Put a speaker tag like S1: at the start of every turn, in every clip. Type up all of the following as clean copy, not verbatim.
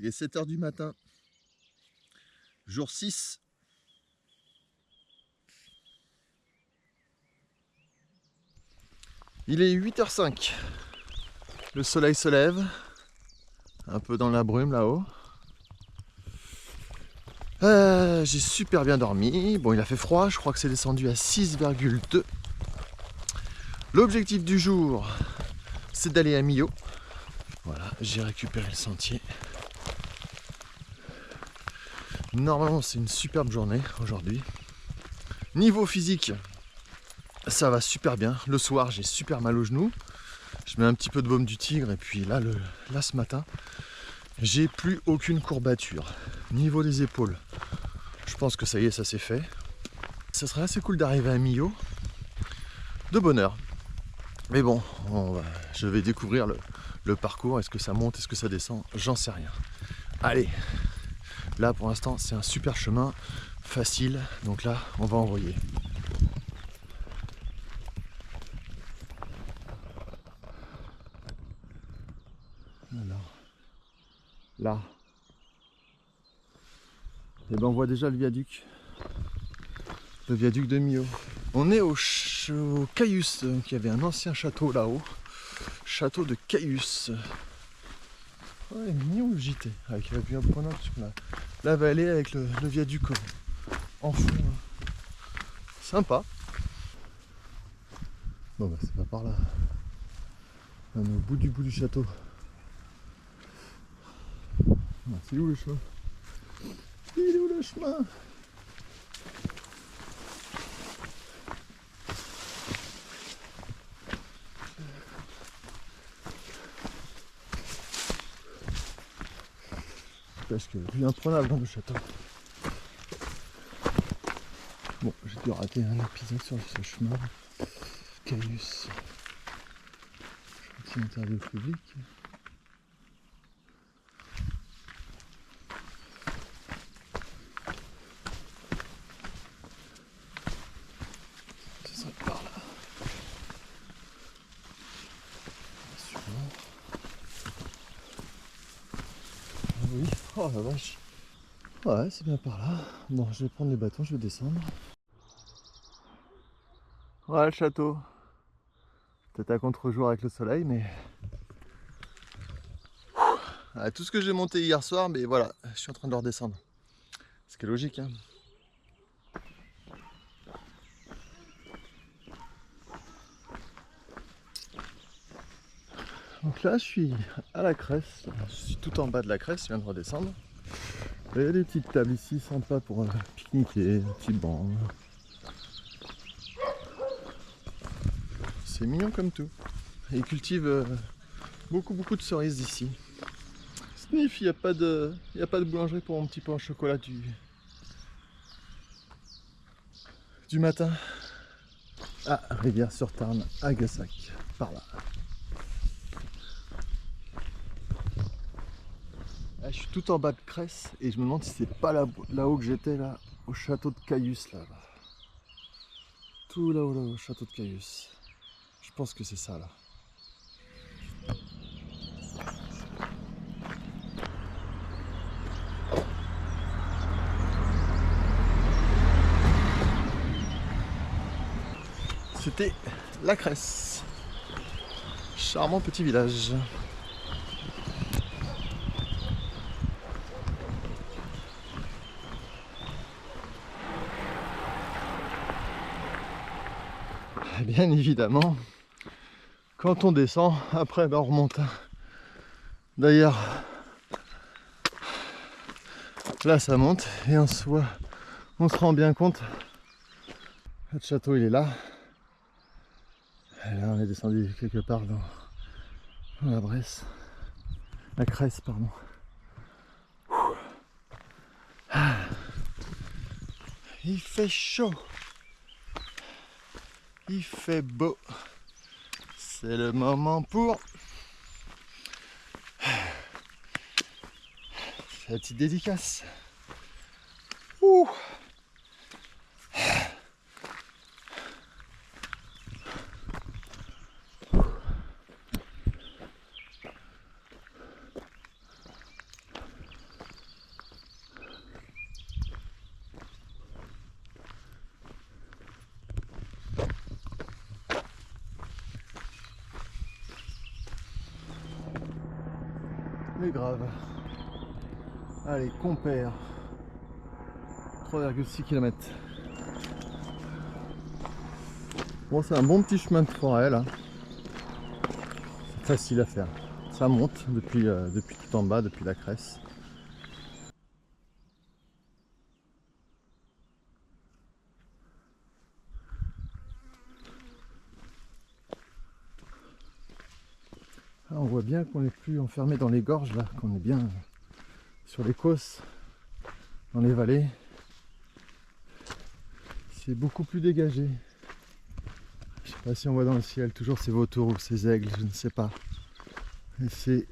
S1: Il est 7 h du matin, jour 6. Il est 8 h 05. Le soleil se lève, un peu dans la brume là-haut. J'ai super bien dormi. Bon, il a fait froid, je crois que c'est descendu à 6,2. L'objectif du jour, c'est d'aller à Millau. Voilà, j'ai récupéré le sentier. Normalement, c'est une superbe journée aujourd'hui. Niveau physique, ça va super bien. Le soir, j'ai super mal aux genoux. Je mets un petit peu de baume du tigre et puis là, ce matin, j'ai plus aucune courbature. Niveau des épaules, je pense que ça y est, ça s'est fait. Ça serait assez cool d'arriver à Millau de bonne heure. Mais bon, je vais découvrir le parcours. Est-ce que ça monte, est-ce que ça descend? J'en sais rien. Allez, là pour l'instant, c'est un super chemin, facile. Donc là, on va envoyer. Alors, là, et ben on voit déjà le viaduc de Millau. On est au Caius, donc il y avait un ancien château là-haut, château de Caius. Ouais, mignon le JT, avec la vue imprenable sur la vallée avec le viaduc en fond. Sympa. Bon bah c'est pas par là. On est au bout du château. Ah, c'est où le chemin? Il est où le chemin? Parce que vue imprenable dans le château. Bon, j'ai dû rater un épisode sur ce chemin. Caius. Petit interview public. Ce serait par là. Sûrement. Ah oui, oh la vache. Ouais, c'est bien par là. Bon, je vais prendre les bâtons, je vais descendre. Ouais, le château. Peut-être à contre-jour avec le soleil, mais... Ah, tout ce que j'ai monté hier soir, mais voilà, je suis en train de le redescendre. Ce qui est logique, hein. Donc là, je suis à la cresse. Je suis tout en bas de la cresse, je viens de redescendre. Et il y a des petites tables ici, sympas pour pique-niquer, un petit banc. C'est mignon comme tout. Et ils cultivent beaucoup de cerises ici. Sniff, il n'y a pas de boulangerie pour mon petit pain au chocolat du matin. Ah, Rivière-sur-Tarn, à Gassac, par là. Ah, je suis tout en bas de Cresse et je me demande si c'est pas là-haut que j'étais, là, au château de Caius, là. Tout là-haut, au château de Caius. Je pense que c'est ça, là. C'était la Cresse. Charmant petit village. Bien évidemment, quand on descend, après on remonte. D'ailleurs, là ça monte et on se rend bien compte. Le château il est là. Et là on est descendu quelque part dans la Bresse. La Cresse, pardon. Il fait chaud. Il fait beau. C'est le moment pour la petite dédicace. Ouh. mais grave. Allez, Compère. 3,6 km. Bon, c'est un bon petit chemin de forêt là. C'est facile à faire. Ça monte depuis tout en bas, depuis la cresse. Là, on voit bien qu'on n'est plus enfermé dans les gorges là, qu'on est bien sur les causses, dans les vallées. C'est beaucoup plus dégagé. Je sais pas si on voit dans le ciel toujours ces vautours ou ces aigles, je ne sais pas. Et c'est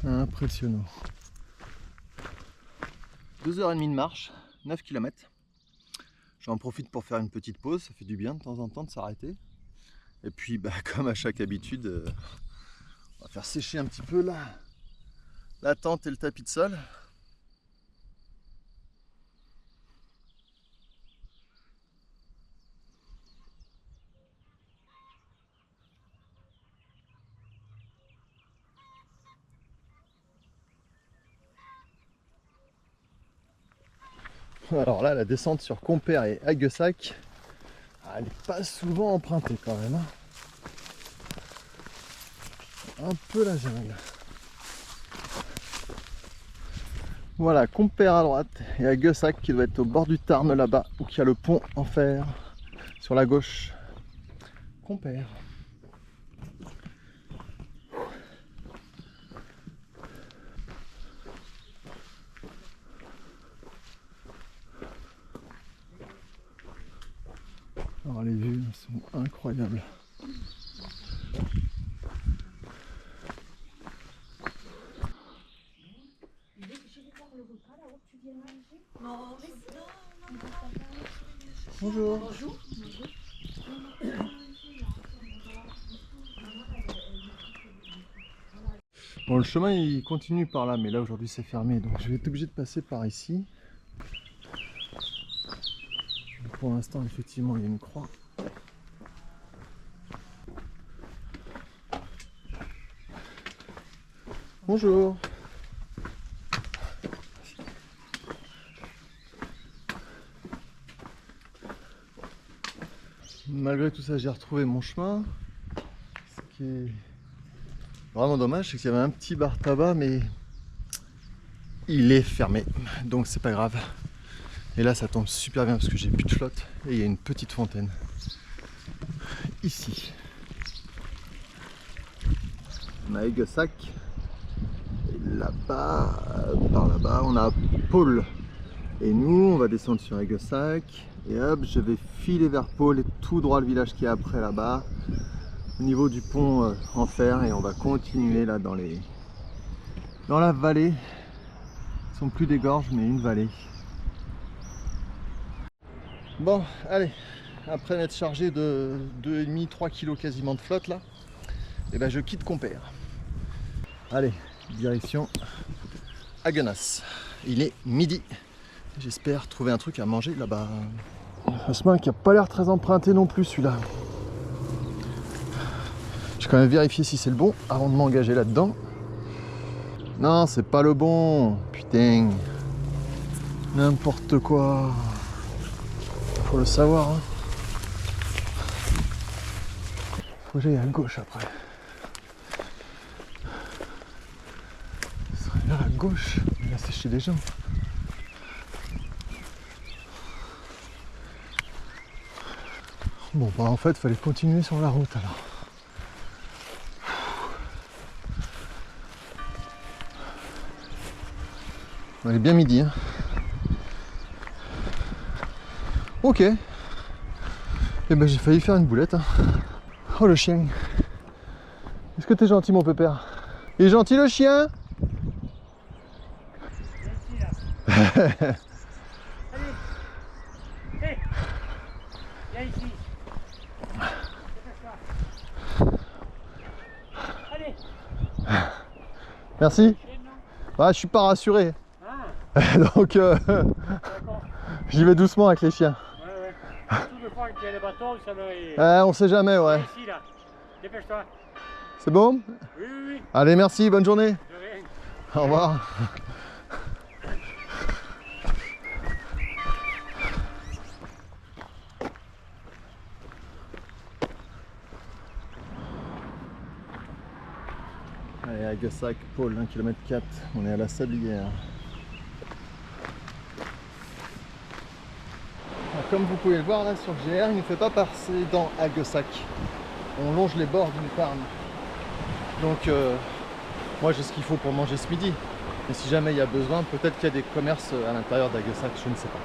S1: impressionnant. 2h30 de marche, 9 km. J'en profite pour faire une petite pause, ça fait du bien de temps en temps de s'arrêter. Et puis bah, comme à chaque habitude, on va faire sécher un petit peu la tente et le tapis de sol. Alors là, la descente sur Compère et Aguessac, elle n'est pas souvent empruntée quand même. Hein. Un peu la jungle. Voilà, Compère à droite et Aguessac qui doit être au bord du Tarn là-bas, où il y a le pont en fer sur la gauche. Compère. Alors les vues sont incroyables. Bonjour. Bonjour. Bon, le chemin il continue par là, mais là aujourd'hui c'est fermé, donc je vais être obligé de passer par ici. Pour l'instant, effectivement, il y a une croix. Bonjour. Malgré tout ça, j'ai retrouvé mon chemin. Ce qui est vraiment dommage, c'est qu'il y avait un petit bar tabac, mais il est fermé, donc c'est pas grave. Et là, ça tombe super bien parce que j'ai plus de flotte et il y a une petite fontaine ici. On a Aguessac et là-bas, par là-bas, on a Pôle. Et nous, on va descendre sur Aguessac et hop, je vais filer vers Pôle et tout droit le village qui est après là-bas, au niveau du pont en fer, et on va continuer là dans la vallée. Ce sont plus des gorges, mais une vallée. Bon, allez, après m'être chargé de 2,5-3 kg quasiment de flotte là, et ben je quitte Compère. Allez, direction Aguenas. Il est midi. J'espère trouver un truc à manger là-bas. Un chemin qui n'a pas l'air très emprunté non plus celui-là. Je vais quand même vérifier si c'est le bon avant de m'engager là-dedans. Non, c'est pas le bon. Putain. N'importe quoi. Faut le savoir. Hein. Faut que j'aille à gauche après. Ce serait vers la gauche. Là, c'est chez les gens. Bon, bah en fait, il fallait continuer sur la route alors. On est bien midi. Hein. Ok. Et ben j'ai failli faire une boulette. Hein. Oh le chien. Est-ce que t'es gentil mon pépère? Il est gentil le chien?
S2: Allez, hé, viens ici. Allez.
S1: Merci. Ah, je suis pas rassuré.
S2: Ah.
S1: Donc j'y vais doucement avec les chiens.
S2: Ouais. Surtout le fois qu'il y a les bateaux, ça me...
S1: On sait jamais, ouais.
S2: Ici, là. Dépêche-toi.
S1: C'est bon?
S2: Oui.
S1: Allez, merci, bonne journée.
S2: De rien.
S1: Au revoir. Allez, à Guessac, Pôle, 1 km 4, on est à la Sablière. Comme vous pouvez le voir là sur le GR, il ne fait pas passer dans Aguessac. On longe les bords d'une Tarn. Donc moi j'ai ce qu'il faut pour manger ce midi. Et si jamais il y a besoin, peut-être qu'il y a des commerces à l'intérieur d'Aguessac, je ne sais pas.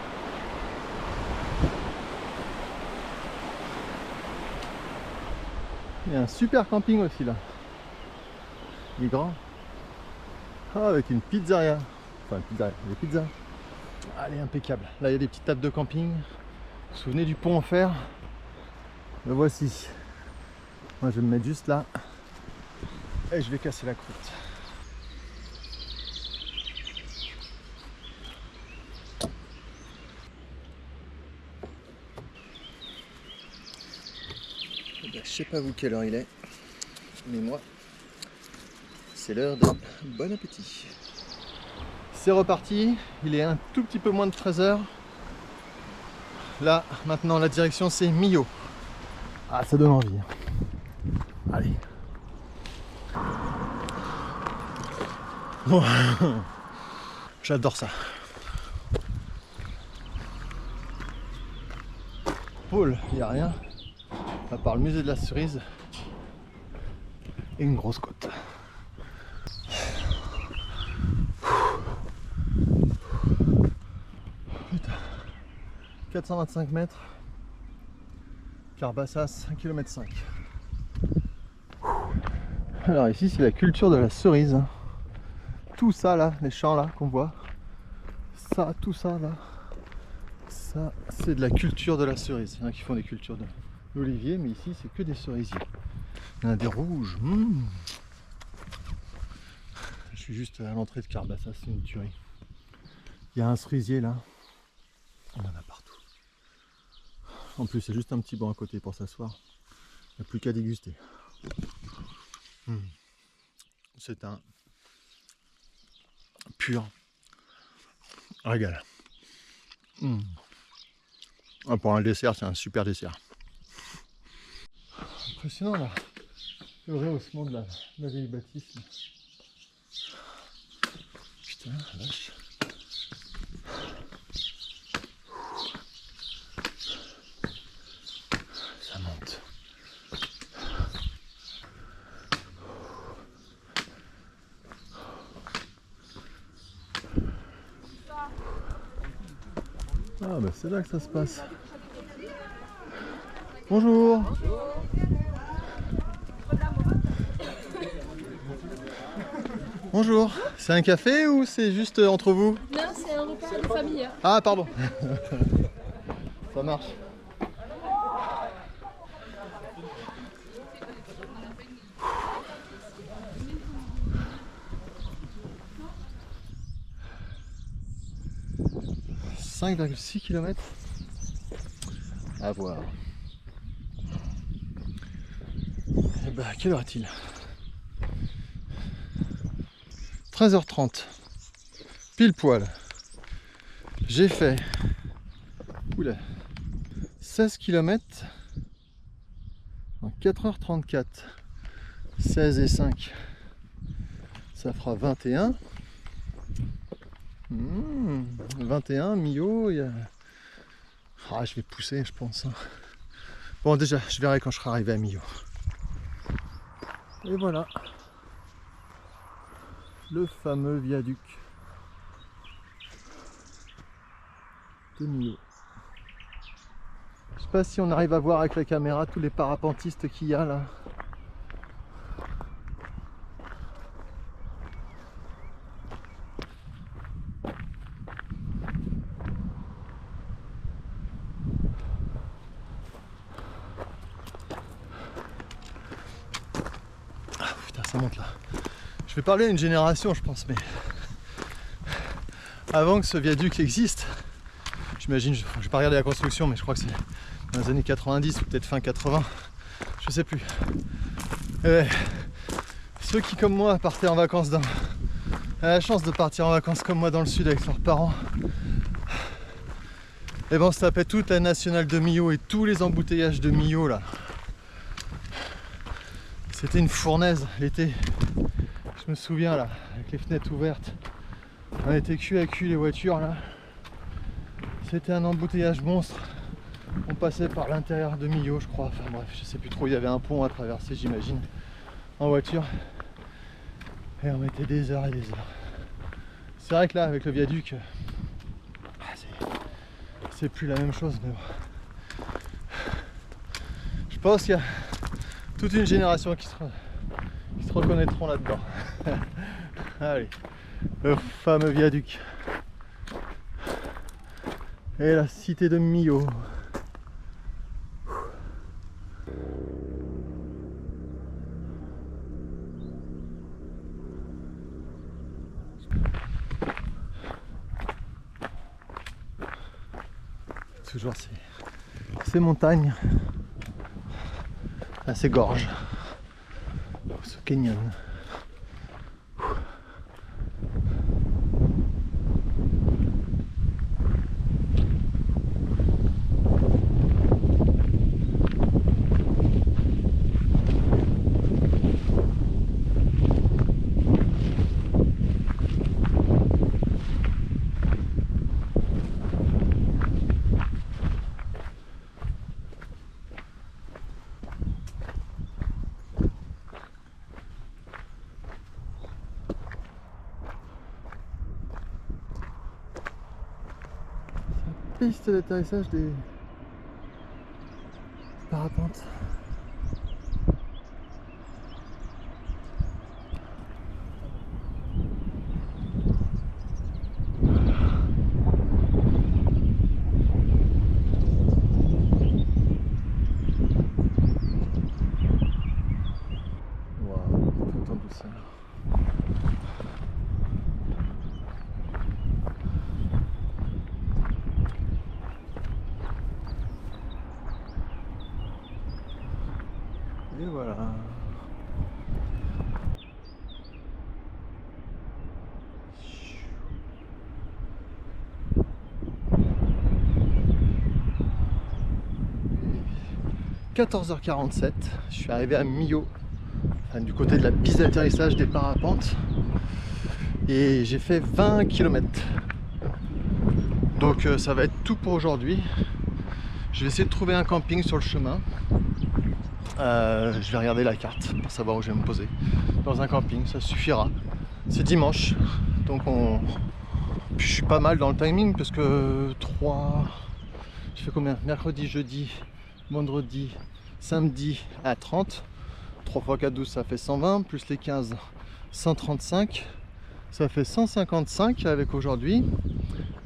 S1: Il y a un super camping aussi là. Il est grand. Ah, avec une pizzeria. Enfin une pizzeria, des pizzas. Allez, impeccable. Là il y a des petites tables de camping. Vous vous souvenez du pont en fer? Le voici. Moi je vais me mettre juste là. Et je vais casser la croûte. Eh bien, je sais pas vous quelle heure il est, mais moi, c'est l'heure de bon appétit. C'est reparti, il est un tout petit peu moins de 13 h. Là, maintenant, la direction c'est Millau. Ah, ça donne envie. Allez. Bon. J'adore ça. Pôle, il n'y a rien. À part le musée de la cerise et une grosse côte. Putain. 425 mètres. Carbassas, 1 km 5. Alors ici c'est la culture de la cerise. Tout ça là, les champs là qu'on voit. Ça, tout ça là. Ça c'est de la culture de la cerise. Il y en a qui font des cultures de l'olivier, mais ici c'est que des cerisiers. Il y en a des rouges. Je suis juste à l'entrée de Carbassas, c'est une tuerie. Il y a un cerisier là. On en a partout. En plus, c'est juste un petit banc à côté pour s'asseoir. Il n'y a plus qu'à déguster. C'est un pur régal. Ah, pour un dessert, c'est un super dessert. Impressionnant là. Le rehaussement de la vieille bâtisse. Putain, la vache. Ça monte. Ah bah c'est là que ça se passe. Bonjour. Bonjour. C'est un café ou c'est juste entre vous?
S3: Non, c'est un repas de famille.
S1: Ah pardon. Ça marche. « 5,6 km à voir. Et bah, quelle heure est-il? 13h30. Pile poil. J'ai fait 16 km en 4h34. 16 et 5. Ça fera 21. 21, Millau, il y a... Ah, je vais pousser, je pense. Bon, déjà, je verrai quand je serai arrivé à Millau. Et voilà. Le fameux viaduc de Millau. Je sais pas si on arrive à voir avec la caméra tous les parapentistes qu'il y a là. Ça monte là. Je vais parler à une génération, je pense, mais avant que ce viaduc existe, j'imagine, je vais pas regarder la construction, mais je crois que c'est dans les années 90 ou peut-être fin 80, je sais plus. Ceux qui, comme moi, partaient en vacances a la chance de partir en vacances comme moi dans le sud avec leurs parents, et ben on se tapait toute la nationale de Millau et tous les embouteillages de Millau là. C'était une fournaise l'été. Je me souviens là, avec les fenêtres ouvertes. On était cul à cul les voitures là. C'était un embouteillage monstre. On passait par l'intérieur de Millau je crois. Enfin bref, je sais plus trop, il y avait un pont à traverser j'imagine. En voiture. Et on mettait des heures et des heures. C'est vrai que là avec le viaduc, c'est plus la même chose mais bon. Je pense qu'il y a toute une génération qui se reconnaîtront là-dedans. Allez, le fameux viaduc. Et la cité de Millau. Toujours ces montagnes, ces gorges, ce canyon. Piste d'atterrissage des parapentes. Waouh, tout en douceur. Et voilà. « 14h47, je suis arrivé à Millau, enfin, du côté de la piste d'atterrissage des parapentes, et j'ai fait 20 km. Donc ça va être tout pour aujourd'hui. Je vais essayer de trouver un camping sur le chemin. Je vais regarder la carte pour savoir où je vais me poser. Dans un camping, ça suffira. C'est dimanche, donc puis je suis pas mal dans le timing parce que je fais combien? Mercredi, jeudi, vendredi, samedi à 30. 3 x 4, 12, ça fait 120, plus les 15, 135. Ça fait 155 avec aujourd'hui.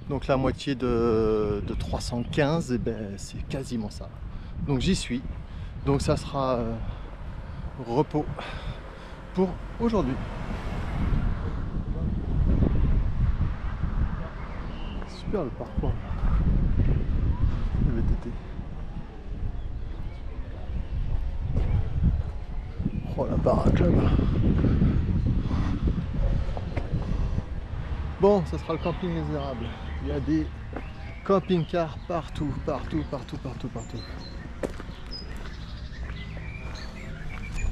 S1: Donc la moitié de 315, et ben c'est quasiment ça. Donc j'y suis. Donc ça sera repos pour aujourd'hui. Super le parcours. Le VTT. Oh la baraque là-bas. Bon, ça sera le camping Les Érables. Il y a des camping-cars partout.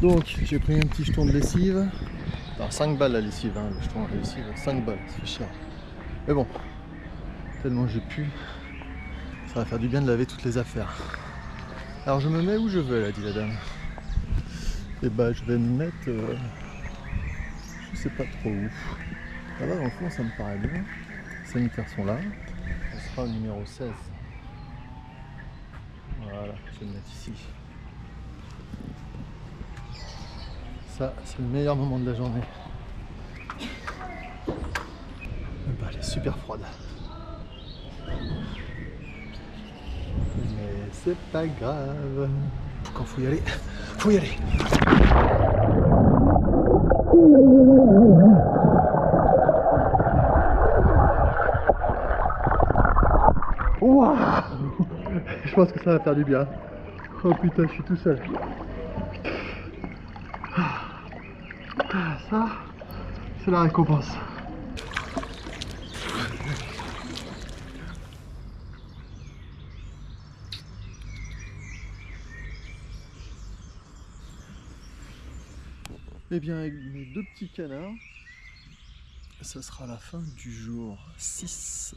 S1: Donc j'ai pris un petit jeton de lessive. Alors 5 balles la lessive, hein, le jeton de lessive, 5 balles, ça fait cher. Mais bon, tellement j'ai pu, ça va faire du bien de laver toutes les affaires. Alors je me mets où je veux là, dit la dame. Et bah je vais me mettre, je sais pas trop où. Là-bas dans le fond ça me paraît bien. Les sanitaires sont là. On sera au numéro 16. Voilà, je vais me mettre ici. Ça, c'est le meilleur moment de la journée. Bah, elle est super froide. Mais c'est pas grave. Quand faut y aller, faut y aller. Wow. Je pense que ça va faire du bien. Oh putain, je suis tout seul. Ça, c'est la récompense. Eh bien, avec mes 2 petits canards, ça sera la fin du jour 6.